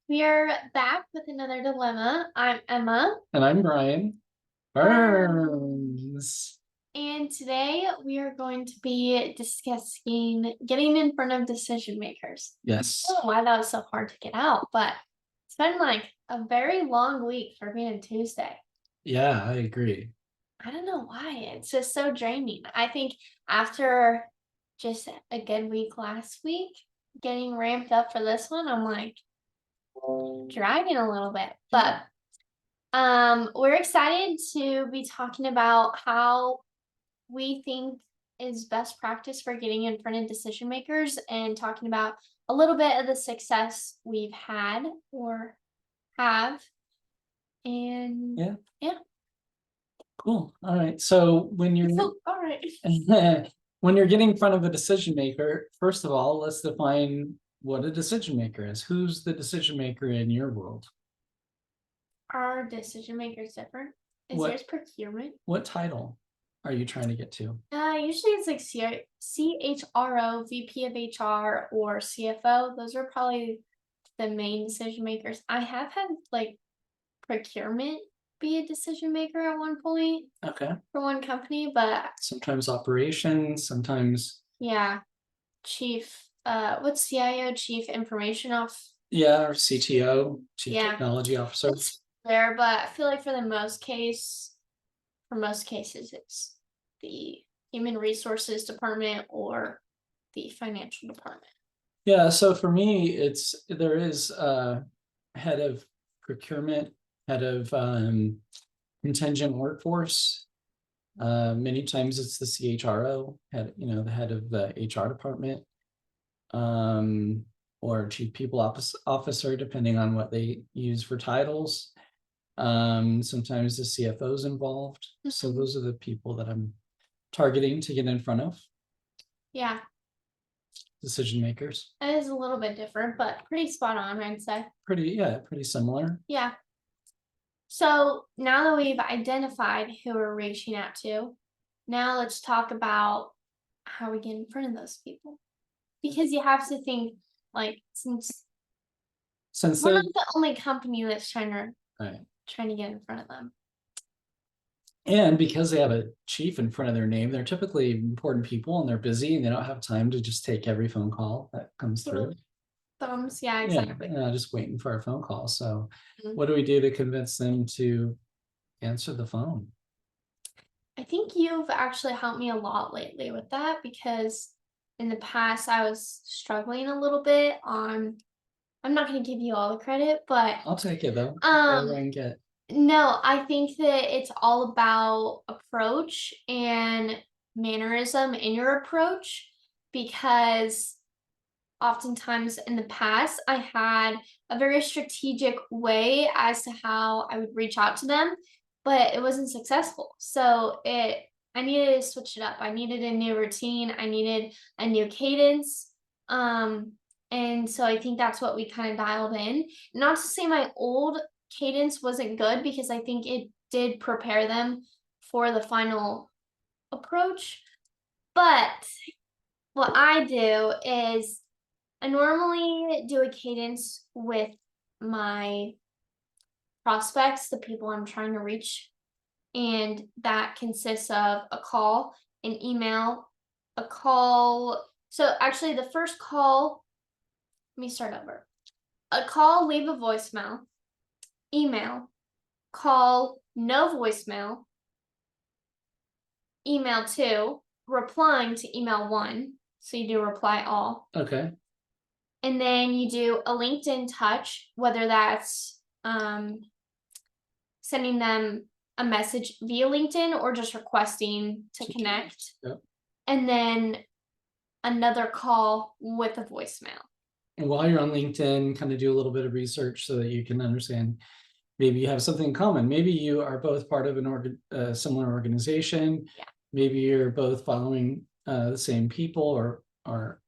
We are back with another dilemma. I'm Emma, And I'm Brian Um, Burns. and today we are going to be discussing getting in front of decision makers. I Yes. don't know why that was so hard to get out, but it's been like a very long week for being a Tuesday. Yeah, I agree. I don't know why. It's just so draining. I think after just a good week last week, getting ramped up for this one, I'm like dragging a little bit. But we're excited to be talking about how we think is best practice for getting in front of decision makers and talking about a little bit of the success we've had or have. And Yeah, yeah, cool. All right. So so all right. when you're getting in front of a decision maker, first of all, let's define what a decision maker is. Who's the decision maker in your world? Are decision makers different? Is What yours procurement? what title are you trying to get to? Usually it's like CHRO, VP of HR, or CFO. Those are probably the main decision makers. I have had like procurement be a decision maker at one point Okay. for one company, but Sometimes operations, sometimes yeah, what's CIO, chief information off? yeah, or CTO, Chief Yeah, Technology Officer. it's there, but I feel like for most cases, it's the human resources department or the financial department. Yeah, so for me, there is head of procurement, head of contingent workforce. Many times it's the CHRO, the head of the HR department, um, or chief people officer, depending on what they use for titles. Sometimes the CFO is involved. So those are the people that I'm targeting to get in front of, Yeah, decision makers. it is a little bit different, but pretty spot on, I'd say. Pretty similar. Yeah. So now that we've identified who we're reaching out to, now let's talk about how we get in front of those people. Because you have to think, like, since Since we're they not the only company that's Right. trying to get in front of them. And because they have a chief in front of their name, they're typically important people and they're busy and they don't have time to just take every phone call that comes through. Thumbs, yeah, Yeah, exactly. just waiting for a phone call. So Mhm. what do we do to convince them to answer the phone? I think you've actually helped me a lot lately with that because in the past I was struggling a little bit on I'm not gonna give you all the credit, but I'll take it though. Whatever I um can get. no, I think that it's all about approach and mannerism in your approach because oftentimes in the past I had a very strategic way as to how I would reach out to them, but it wasn't successful. So it I needed to switch it up. I needed a new routine. I needed a new cadence. Um and so I think that's what we kind of dialed in. Not to say my old cadence wasn't good because I think it did prepare them for the final approach. But what I do is I normally do a cadence with my prospects, the people I'm trying to reach, and that consists of a call, an email, a call. So actually, the first call, let me start over. A call, leave a voicemail, email, call, no voicemail, email two, replying to email one. So you do reply all. Okay. And then you do a LinkedIn touch, whether that's sending them a message via LinkedIn or just requesting to connect. Yep. And then another call with a voicemail. And while you're on LinkedIn, kind of do a little bit of research so that you can understand maybe you have something in common. Maybe you are both part of similar organization. Yeah. Maybe you're both following the same people or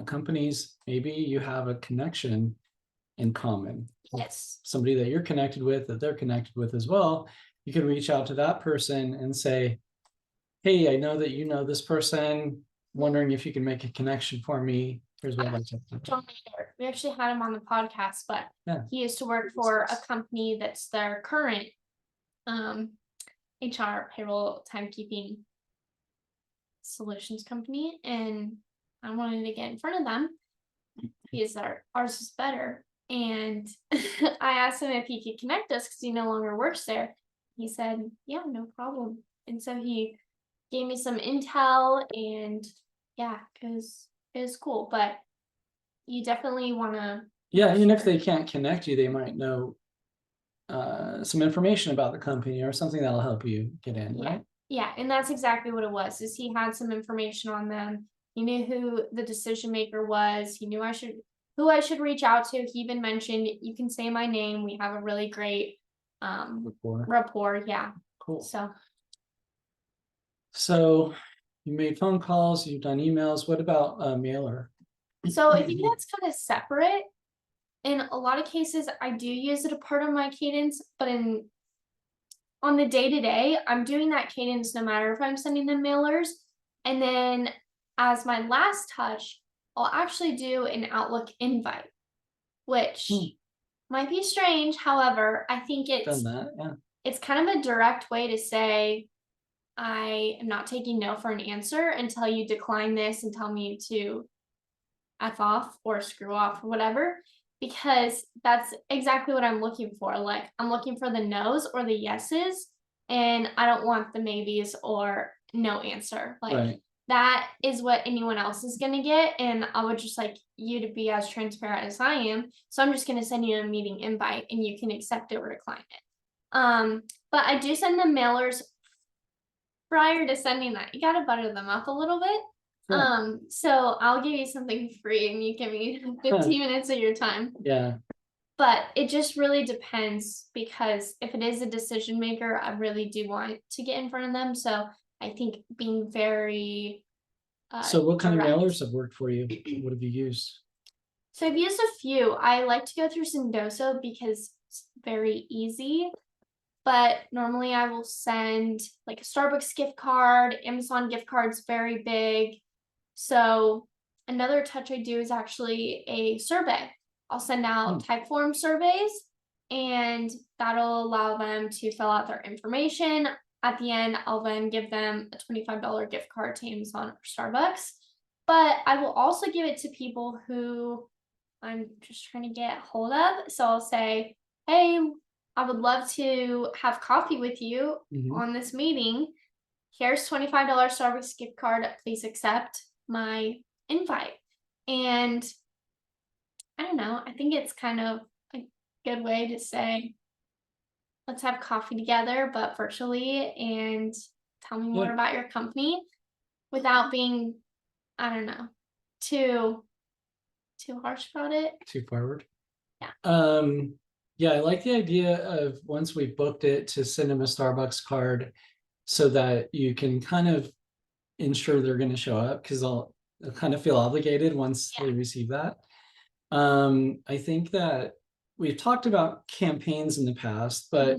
companies. Maybe you have a connection in common. Yes. Somebody that you're connected with, that they're connected with as well. You can reach out to that person and say, hey, I know that you know this person, wondering if you can make a connection for me. Here's what I'd like to. John Mayer. We actually had him on the podcast, but Yeah. he used to work for a company that's their current HR payroll timekeeping solutions company, and I wanted to get in front of them because ours is better. And I asked him if he could connect us because he no longer works there. He said, "Yeah, no problem." And so he gave me some intel, and yeah, it was cool. But you definitely want to. Yeah, even if they can't connect you, they might know some information about the company or something that'll help you get in, Yeah. right? Yeah, and that's exactly what it was. Is he had some information on them. He knew who the decision maker was. He knew who I should reach out to. He even mentioned, "You can say my name. We have a really great rapport." Yeah. Cool. So you made phone calls, you've done emails. What about mailer? so I think that's kind of separate. In a lot of cases, I do use it a part of my cadence, but on the day to day, I'm doing that cadence no matter if I'm sending them mailers. And then as my last touch, I'll actually do an Outlook invite, which might be strange. However, I think Done that, yeah. it's kind of a direct way to say, "I am not taking no for an answer until you decline this and tell me to F off or screw off or whatever." Because that's exactly what I'm looking for. Like, I'm looking for the no's or the yeses, and I don't want the maybes or no answer. Like, Right. that is what anyone else is gonna get, and I would just like you to be as transparent as I am. So I'm just gonna send you a meeting invite, and you can accept it or decline it. But I do send them mailers prior to sending that. You gotta butter them up a little bit. Sure. So I'll give you something free and you give me 15 minutes of your time. Yeah. But it just really depends, because if it is a decision maker, I really do want to get in front of them. So I think being very So what kind of direct. mailers have worked for you? What have you used? So I've used a few. I like to go through Sendoso because it's very easy. But normally I will send like a Starbucks gift card, Amazon gift card's very big. So another touch I do is actually a survey. I'll send out type form surveys, and that'll allow them to fill out their information. At the end, I'll then give them a $25 gift card to Amazon or Starbucks. But I will also give it to people who I'm just trying to get hold of. So I'll say, "Hey, I would love to have coffee with you on this meeting. Here's $25 Starbucks gift card. Please accept my invite." And I don't know, I think it's kind of a good way to say, "Let's have coffee together, but virtually, and tell me more about your company," without being, I don't know, too harsh about it. Too forward. Yeah. Yeah, I like the idea of once we booked it to send them a Starbucks card so that you can kind of ensure they're going to show up, because they'll kind of feel obligated once they receive that. I think that we've talked about campaigns in the past, but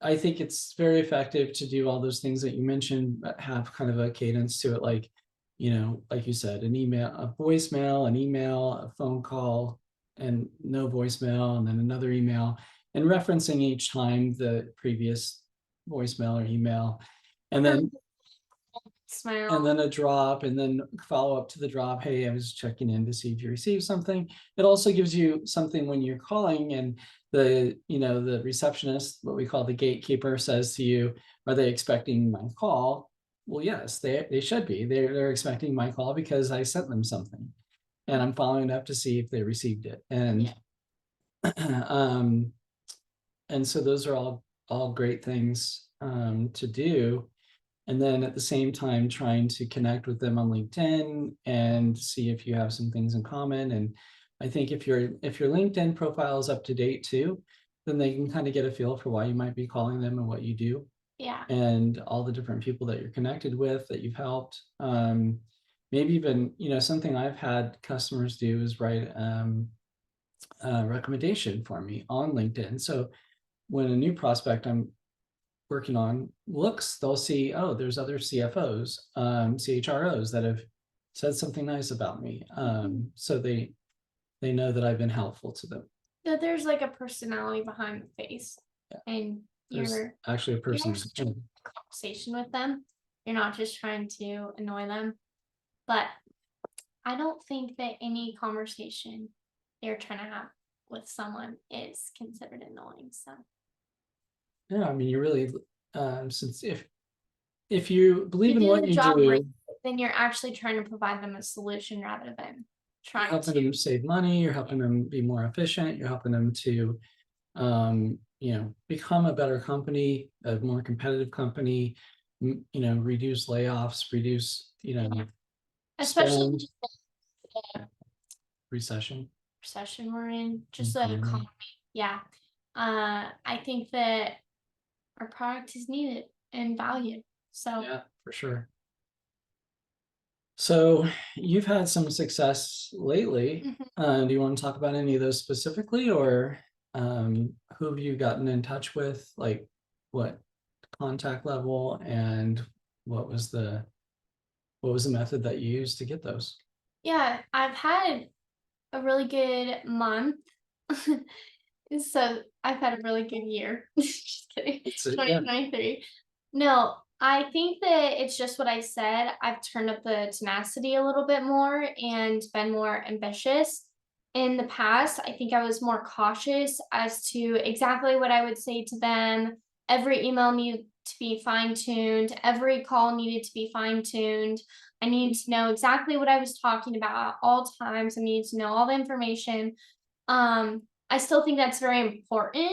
I think it's very effective to do all those things that you mentioned, but have kind of a cadence to it, like, like you said, an email, a voicemail, an email, a phone call, and no voicemail, and then another email, and referencing each time the previous voicemail or email, and then a drop, and then follow up to the drop. "Hey, I was checking in to see if you received something." It also gives you something when you're calling, and the receptionist, what we call the gatekeeper, says to you, "Are they expecting my call?" Well, yes, they should be. They're expecting my call because I sent them something, and I'm following up to see if they received it. And and so those are all great things to do. And then at the same time, trying to connect with them on LinkedIn and see if you have some things in common. And I think if your LinkedIn profile is up to date too, then they can kind of get a feel for why you might be calling them and what you do. Yeah. And all the different people that you're connected with, that you've helped. Maybe even, something I've had customers do is write a recommendation for me on LinkedIn. So when a new prospect I'm working on looks, they'll see, oh, there's other CFOs, CHROs that have said something nice about me. So they know that I've been helpful to them. That there's like a personality behind the face, Yeah. and There's you're actually a person. actually trying to have a conversation with them. You're not just trying to annoy them. But I don't think that any conversation you're trying to have with someone is considered annoying. So Yeah, I mean, you really, since if you believe you in do what the you job do, right, then you're actually trying to provide them a solution rather than you're trying helping to. them save money, you're helping them be more efficient, you're helping them to, become a better company, a more competitive company, reduce layoffs, reduce, Especially spend, just the recession. recession we're in, just the Economy. economy. Yeah. I think that our product is needed and valued. So Yeah, for sure. So you've had some success lately. mhm. Do you want to talk about any of those specifically, or who have you gotten in touch with? Like what contact level, and what was the method that you used to get those? Yeah, I've had a really good month. So I've had a really good year. Just kidding. Yeah, 2023. No, I think that it's just what I said. I've turned up the tenacity a little bit more and been more ambitious. In the past, I think I was more cautious as to exactly what I would say to them. Every email needed to be fine tuned, every call needed to be fine tuned. I needed to know exactly what I was talking about at all times. I needed to know all the information. I still think that's very important,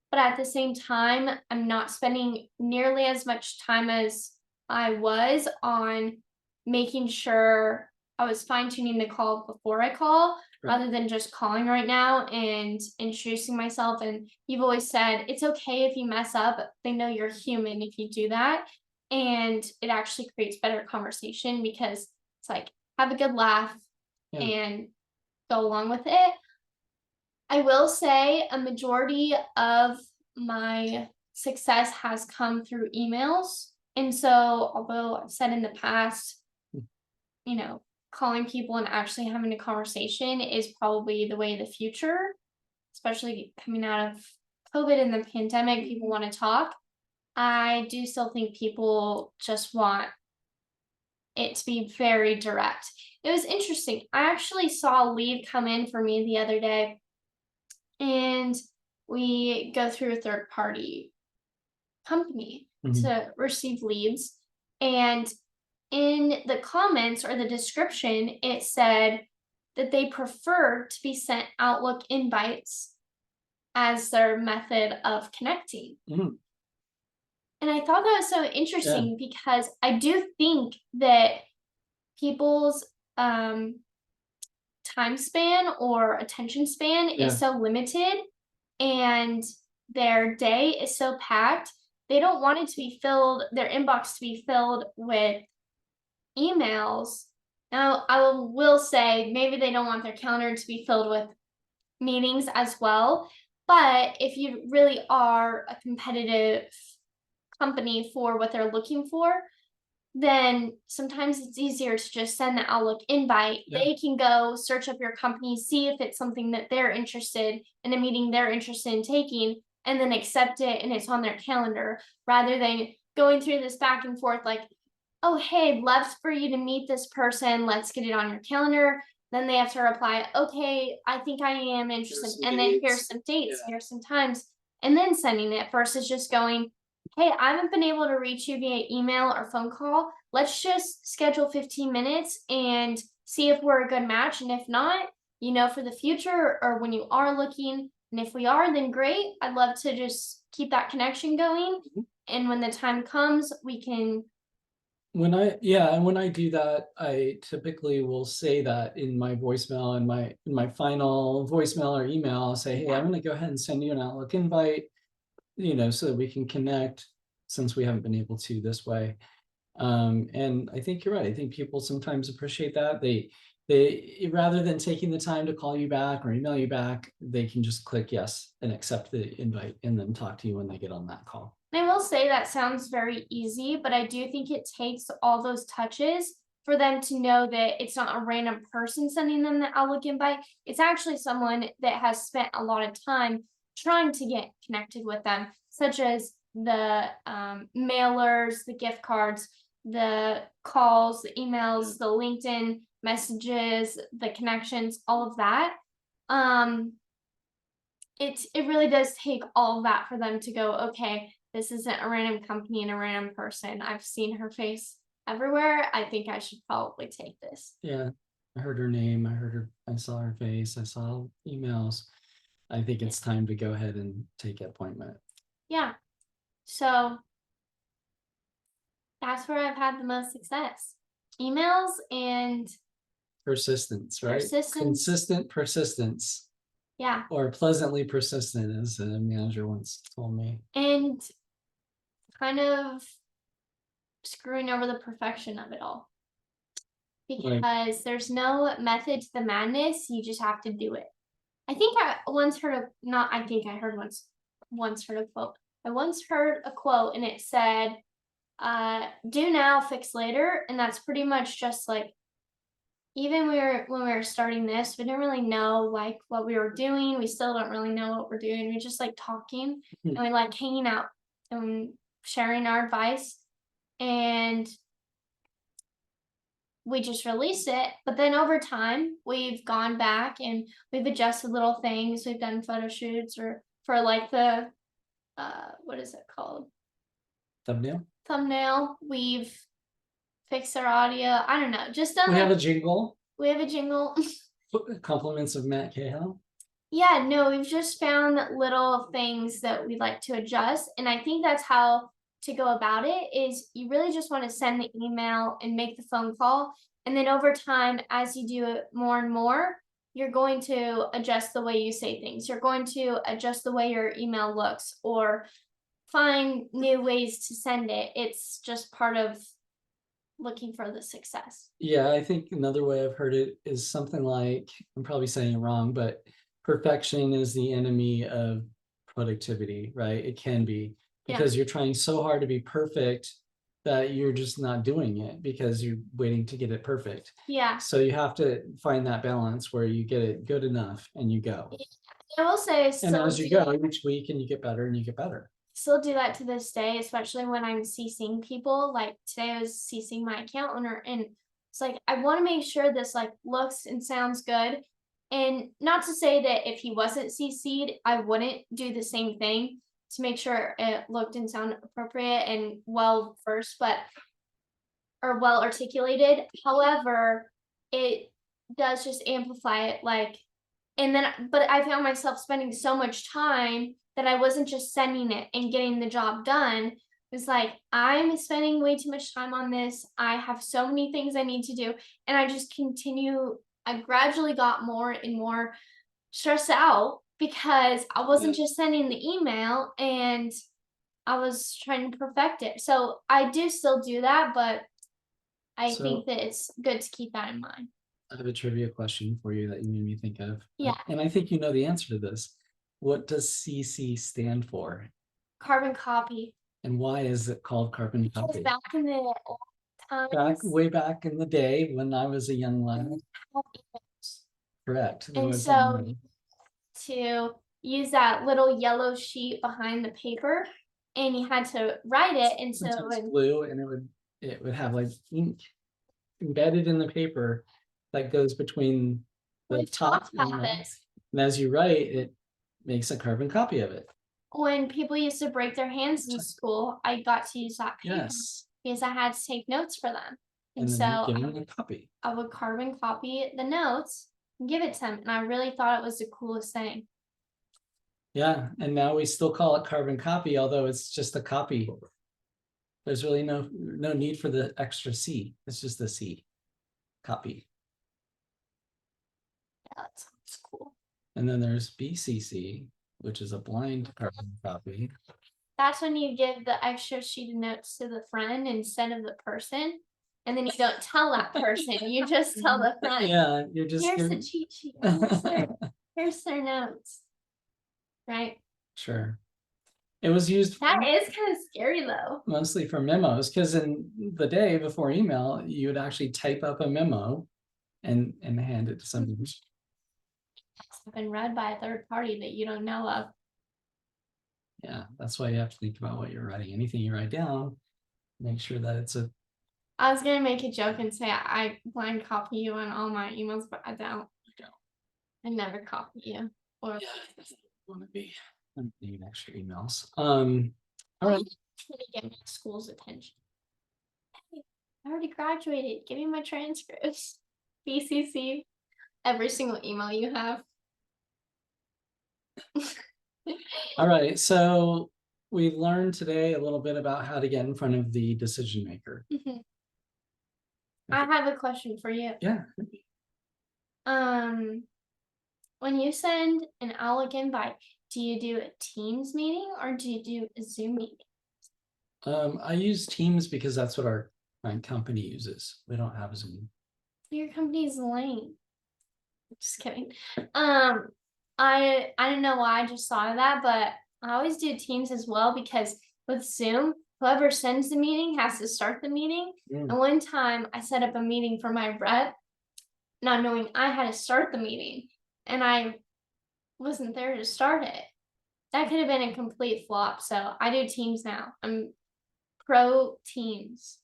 but at the same time, I'm not spending nearly as much time as I was on making sure I was fine tuning the call before I call right. rather than just calling right now and introducing myself. And you've always said it's okay if you mess up, they know you're human if you do that. And it actually creates better conversation because it's like have a good laugh Yeah. and go along with it. I will say a majority of my success has come through emails. And so, although I've said in the past, you know, calling people and actually having a conversation is probably the way of the future, especially coming out of COVID and the pandemic, people want to talk. I do still think people just want it to be very direct. It was interesting. I actually saw a lead come in for me the other day, and we go through a third party company Mhm. to receive leads. And in the comments or the description, it said that they prefer to be sent Outlook invites as their method of connecting. Mhm. And I thought that was so Yeah. interesting because I do think that people's um, time span or attention span Yeah. is so limited and their day is so packed, they don't want it to be filled, their inbox to be filled with emails. Now, will say maybe they don't want their calendar to be filled with meetings as well. But if you really are a competitive company for what they're looking for, then sometimes it's easier to just send the Outlook invite. Yeah. They can go search up your company, see if it's something that they're interested in, a meeting they're interested in taking, and then accept it and it's on their calendar rather than going through this back and forth like, oh, hey, love for you to meet this person. Let's get it on your calendar. Then they have to reply, okay, I think I am interested. some And then here's dates. some dates, Yeah. here's some times, and then sending it versus just going, hey, I haven't been able to reach you via email or phone call. Let's just schedule 15 minutes and see if we're a good match. And if not, for the future or when you are looking, and if we are, then great. I'd love to just keep that connection going. Mhm. And when the time comes, we can. And when I do that, I typically will say that in my voicemail, in my final voicemail or email, I'll say, hey, I'm gonna go ahead and send you an Outlook invite, so that we can connect, since we haven't been able to this way. And I think you're right. I think people sometimes appreciate that. They rather than taking the time to call you back or email you back, they can just click yes and accept the invite and then talk to you when they get on that call. I will say that sounds very easy, but I do think it takes all those touches for them to know that it's not a random person sending them the Outlook invite. It's actually someone that has spent a lot of time trying to get connected with them, such as the mailers, the gift cards, the calls, the emails, the LinkedIn messages, the connections, all of that. Um, it really does take all of that for them to go, okay, this isn't a random company and a random person. I've seen her face everywhere. I think I should probably take this. Yeah, I heard her name, I saw her face, I saw emails. I think it's time to go ahead and take appointment. Yeah. So that's where I've had the most success. Emails and Persistence, right? persistence. Consistent persistence, Yeah. or pleasantly persistent, as a manager once told me. And kind of screwing over the perfection of it all. Right. Because there's no method to the madness, you just have to do it. I think I once heard of not I think I heard once heard a quote. I once heard a quote and it said, do now, fix later. And that's pretty much just like even when we were starting this, we didn't really know like what we were doing. We still don't really know what we're doing. We just like talking and we like hanging out and sharing our advice. And we just released it. But then over time, we've gone back and we've adjusted little things. We've done photo shoots or for like the what is it called? Thumbnail. Thumbnail. We've fixed our audio. I don't know. Just done We have like a jingle. we have a jingle. Compliments of Matt Cahill. Yeah, no, we've just found little things that we'd like to adjust. And I think that's how to go about it is you really just want to send the email and make the phone call. And then over time, as you do it more and more, you're going to adjust the way you say things. You're going to adjust the way your email looks or find new ways to send it. It's just part of looking for the success. Yeah, I think another way I've heard it is something like, I'm probably saying it wrong, but perfection is the enemy of productivity, right? It can be because you're trying so hard to be perfect that you're just not doing it because you're waiting to get it perfect. Yeah. So you have to find that balance where you get it good enough and you go. I will say, And still as you do, go each week and you get better and you get better. still do that to this day, especially when I'm CCing people. Like today, I was CCing my account owner, and it's like I want to make sure this like looks and sounds good. And not to say that if he wasn't CC'd, I wouldn't do the same thing to make sure it looked and sounded appropriate and well versed, but or well articulated. However, it does just amplify it like and then but I found myself spending so much time that I wasn't just sending it and getting the job done. It's like I'm spending way too much time on this. I have so many things I need to do and I just continue I gradually got more and more stressed out because I wasn't just sending the email and I was trying to perfect it. So I do still do that, but I So- think that it's good to keep that in mind. I have a trivia question for you that you made me think of. Yeah. And I think you know the answer to this. What does CC stand for? Carbon copy. And why is it called carbon Because copy? back in the old times, Way back in the day when I was a young lad, correct. there and was so a- to use that little yellow sheet behind the paper, and you had to write it, and so sometimes when blue, and it would have like ink embedded in the paper that goes between the we've top talked and about the, this. and as you write, it makes a carbon copy of it. When people used to break their hands in school, I got to use that paper Yes. because I had to take notes for them. And then so give them a copy. I would carbon copy the notes and give it to them. And I really thought it was the coolest thing. Yeah, and now we still call it carbon copy, although it's just a copy. There's really no need for the extra C. It's just the C. Copy. Yeah, that sounds cool. And then there's BCC, which is a blind carbon copy. That's when you give the extra sheet of notes to the friend instead of the person. And then you don't tell that person, you just tell the friend. Yeah, you're just Here's the cheat sheet. Here's their notes. Right? Sure. It was used That is kind of scary though. mostly for memos, because in the day before email, you would actually type up a memo and hand it to someone. It's been read by a third party that you don't know of. Yeah, that's why you have to think about what you're writing. Anything you write down, make sure that it's a I was gonna make a joke and say I blind copy you on all my emails, but I don't. I never copy you. Or want to be. I need extra emails. All right. trying to get my school's attention. Hey, I already graduated. Give me my transcripts. BCC. Every single email you have. All right. So we learned today a little bit about how to get in front of the decision maker. Mhm. I have a question for you. Yeah. When you send an Outlook invite, do you do a Teams meeting or do you do a Zoom meeting? I use Teams because that's what our company uses. We don't have Zoom. Your company's lame. Just kidding. I don't know why I just thought of that, but I always do Teams as well because with Zoom, whoever sends the meeting has to start the meeting. Mm. And one time I set up a meeting for my rep, not knowing I had to start the meeting, and I wasn't there to start it. That could have been a complete flop. So I do Teams now. I'm pro Teams.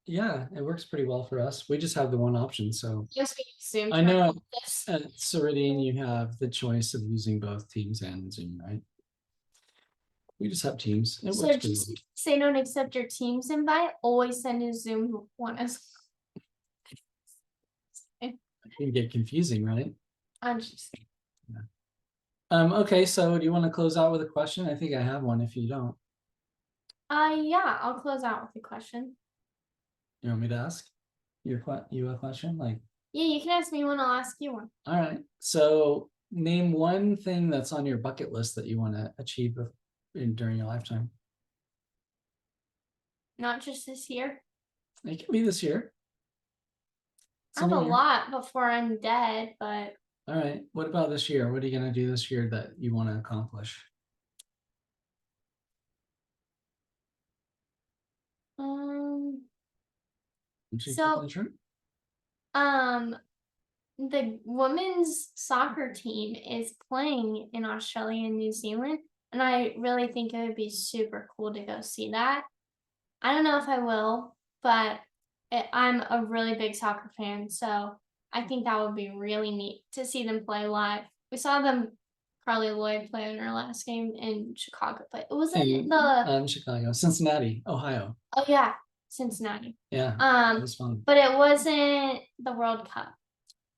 Yeah, it works pretty well for us. We just have the one option. So Just be Zoom. I know This. at Ceridian, you have the choice of using both Teams and Zoom, right? We just have Teams. It So works pretty just well. say don't accept your Teams invite. Always send a Zoom one as It can get confusing, right? I'm just. Okay, so do you want to close out with a question? I think I have one if you don't. Yeah, I'll close out with a question. You want me to ask you a question? Like, Yeah, you can ask me one, I'll ask you one. all right. So name one thing that's on your bucket list that you want to achieve during your lifetime. Not just this year. It can be this year. I have a Somewhere. lot before I'm dead, but All right. What about this year? What are you going to do this year that you want to accomplish? so the women's soccer team is playing in Australia and New Zealand, and I really think it would be super cool to go see that. I don't know if I will, but I'm a really big soccer fan, so I think that would be really neat to see them play live. We saw them, Carly Lloyd play in her last game in Chicago, but it was in the Chicago, Cincinnati, Ohio. oh yeah, Cincinnati. Yeah, it was fun. But it wasn't the World Cup.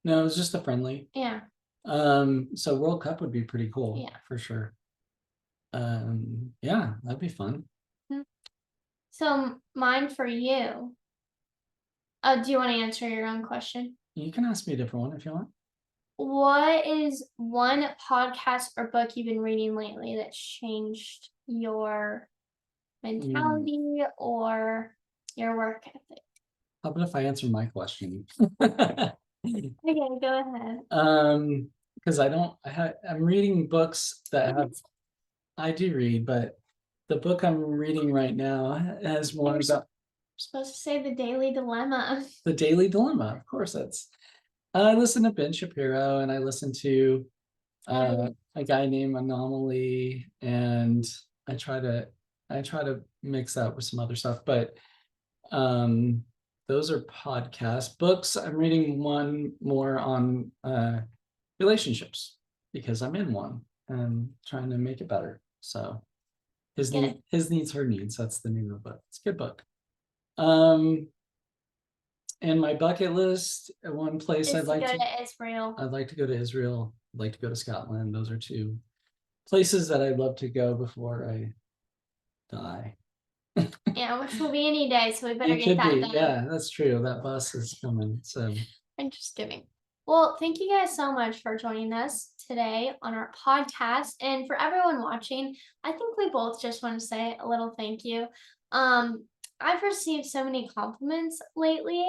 No, it was just a friendly. Yeah. So World Cup would be pretty cool. Yeah. For sure. Yeah, that'd be fun. So mine for you. Do you want to answer your own question? You can ask me a different one if you want. What is one podcast or book you've been reading lately that changed your mentality or your work ethic? How about if I answer my question? Okay, go ahead. Because I'm reading books that have, I do read, but the book I'm reading right now has more about. You're supposed to say The Daily Dilemma. The Daily Dilemma, of course. I listen to Ben Shapiro and I listen to a guy named Anomaly, and I try to mix that with some other stuff, but those are podcasts. Books, I'm reading one more on relationships because I'm in one and trying to make it better. So his needs, her needs. That's the name of the book. It's a good book. And my bucket list, one place I'd like to go to Israel. I'd like to go to Israel. I'd like to go to Scotland. Those are two places that I'd love to go before I die. Yeah, which will be any day, so we better get that done. Yeah, that's true. That bus is coming. So I'm just kidding. Well, thank you guys so much for joining us today on our podcast. And for everyone watching, I think we both just want to say a little thank you. I've received so many compliments lately,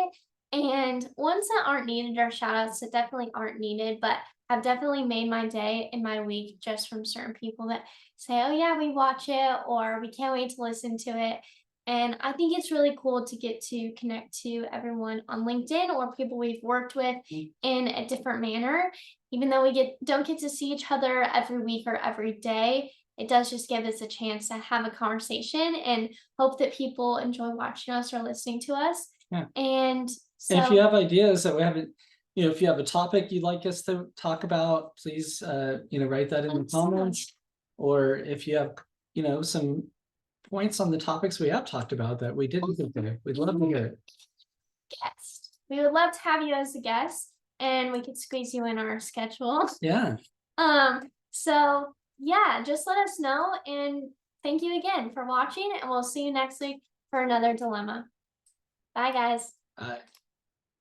and ones that aren't needed are shout outs that definitely aren't needed, but have definitely made my day and my week just from certain people that say, "Oh yeah, we watch it," or "We can't wait to listen to it." And I think it's really cool to get to connect to everyone on LinkedIn or people we've worked with in a different manner. Even though we don't get to see each other every week or every day, it does just give us a chance to have a conversation and hope that people enjoy watching us or listening to us. Yeah. And And if you so, have ideas that we haven't, if you have a topic you'd like us to talk about, please, write that in the Absolutely. comments. Or if you have, some points on the topics we have talked about that we didn't consider, we'd love to hear it. guest. We would love to have you as a guest and we could squeeze you in our schedule. Yeah. So yeah, just let us know and thank you again for watching and we'll see you next week for another dilemma. Bye guys.